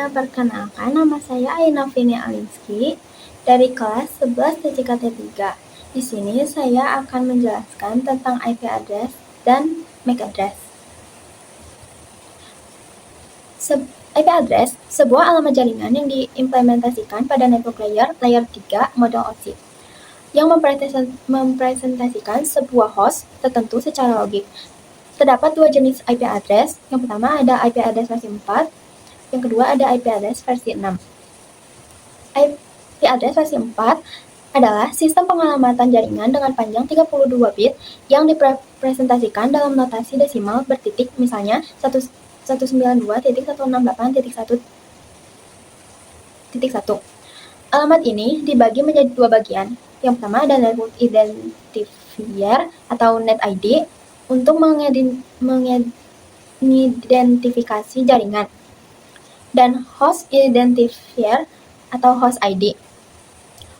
semuanya, perkenalkan nama saya Aina Vini Alinski dari kelas 11 TCKT3. Di sini saya akan menjelaskan tentang IP address dan MAC address. IP address, sebuah alamat jaringan yang diimplementasikan pada network layer 3 model OSI, yang mempresentasikan sebuah host tertentu secara logik. Terdapat dua jenis IP address. Yang pertama ada IP address versi 4, yang kedua ada IP address versi 6. IP address versi 4 adalah sistem pengalamatan jaringan dengan panjang 32 bit yang dipresentasikan dalam notasi desimal bertitik, misalnya 192.168.1.1. Alamat ini dibagi menjadi dua bagian. Yang pertama ada network identifier atau NetID untuk mengidentifikasi jaringan, dan host identifier atau host ID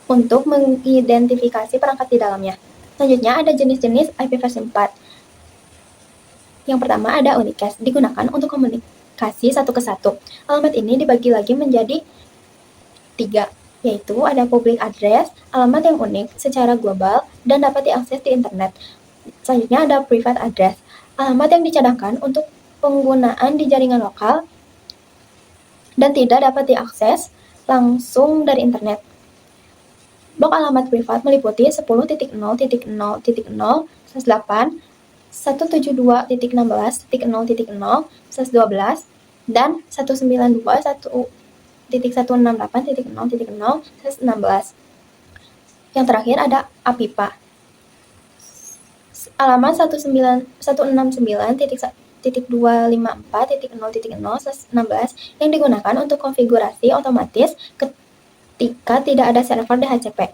untuk mengidentifikasi perangkat di dalamnya. Selanjutnya ada jenis-jenis IP versi 4. Yang pertama ada unicast, digunakan untuk komunikasi satu ke satu. Alamat ini dibagi lagi menjadi 3, yaitu ada public address, alamat yang unik secara global dan dapat diakses di internet. Selanjutnya ada private address, alamat yang dicadangkan untuk penggunaan di jaringan lokal dan tidak dapat diakses langsung dari internet. Blok alamat privat meliputi 10.0.0.0/108, 172.16.0.0/12, dan 192.168.0.0/16. Yang terakhir ada APIPA. Alamat 169.169.254.0.0/16 yang digunakan untuk konfigurasi otomatis ketika tidak ada server DHCP.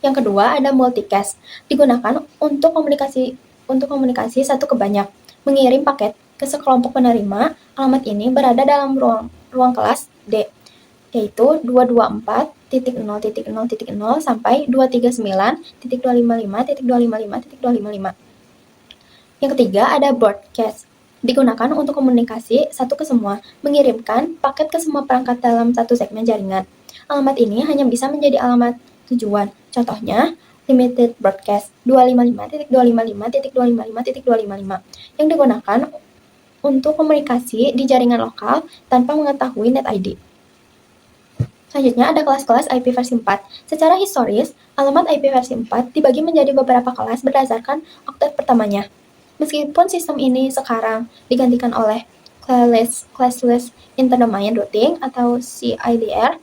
Yang kedua ada multicast, digunakan untuk komunikasi satu ke banyak, mengirim paket ke sekelompok penerima. Alamat ini berada dalam ruang kelas D, yaitu 224.0.0.0 sampai 239.255.255.255. Yang ketiga ada broadcast, digunakan untuk komunikasi satu ke semua, mengirimkan paket ke semua perangkat dalam satu segmen jaringan. Alamat ini hanya bisa menjadi alamat tujuan. Contohnya limited broadcast 255.255.255.255 yang digunakan untuk komunikasi di jaringan lokal tanpa mengetahui NetID. Selanjutnya ada kelas-kelas IP versi 4. Secara historis, alamat IP versi 4 dibagi menjadi beberapa kelas berdasarkan oktet pertamanya. Meskipun sistem ini sekarang digantikan oleh classless interdomain routing atau CIDR,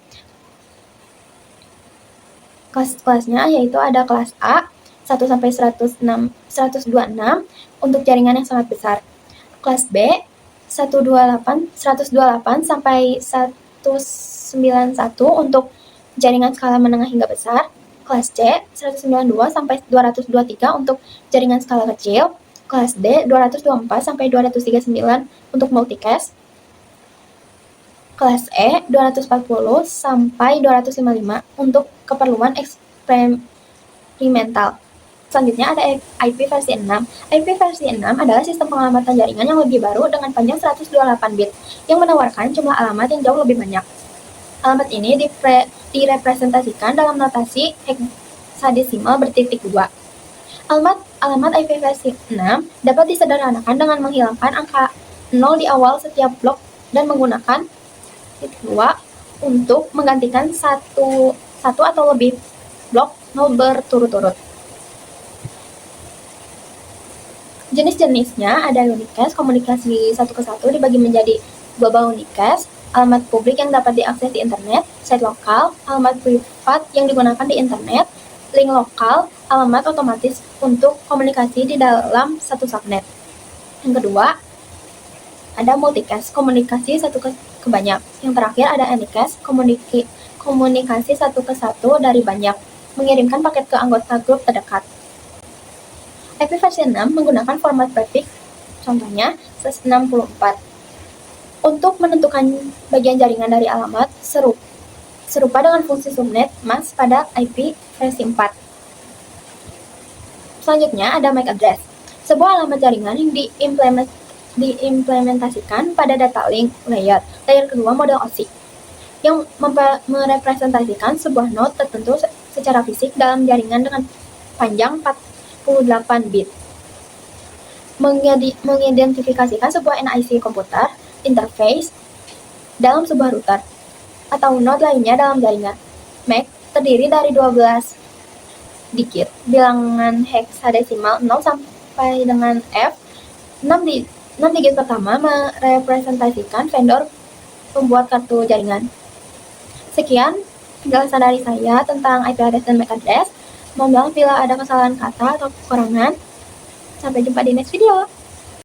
kelas-kelasnya yaitu ada kelas A 1 sampai 126 untuk jaringan yang sangat besar. Kelas B 128 sampai 191 untuk jaringan skala menengah hingga besar. Kelas C 192 sampai 223 untuk jaringan skala kecil. Kelas D 224 sampai 239 untuk multicast. Kelas E 240 sampai 255 untuk keperluan eksperimental. Selanjutnya ada IP versi 6. IP versi 6 adalah sistem pengalamatan jaringan yang lebih baru dengan panjang 128 bit yang menawarkan jumlah alamat yang jauh lebih banyak. Alamat ini direpresentasikan dalam notasi heksadesimal bertitik 2. Alamat IP versi 6 dapat disederhanakan dengan menghilangkan angka 0 di awal setiap blok dan menggunakan titik 2 untuk menggantikan satu atau lebih blok 0 berturut-turut. Jenis-jenisnya ada unicast, komunikasi satu ke satu dibagi menjadi global unicast, alamat publik yang dapat diakses di internet, site lokal, alamat privat yang digunakan di internet, link lokal, alamat otomatis untuk komunikasi di dalam satu subnet. Yang kedua ada multicast, komunikasi satu ke banyak. Yang terakhir ada anycast, komunikasi satu ke satu dari banyak, mengirimkan paket ke anggota grup terdekat. IP versi 6 menggunakan format prefix, contohnya 164. Untuk menentukan bagian jaringan dari alamat serupa dengan fungsi subnet mask pada IP versi 4. Selanjutnya ada MAC address, sebuah alamat jaringan yang diimplementasikan pada data link layer. Layer kedua model OSI yang merepresentasikan sebuah node tertentu secara fisik dalam jaringan dengan panjang 48 bit. Mengidentifikasikan sebuah NIC komputer interface dalam sebuah router atau node lainnya dalam jaringan. MAC terdiri dari 12 digit bilangan heksadesimal 0 sampai dengan F. 6 digit pertama merepresentasikan vendor pembuat kartu jaringan. Sekian penjelasan dari saya tentang IP address dan MAC address. Mohon maaf bila ada kesalahan kata atau kekurangan. Sampai jumpa di next video.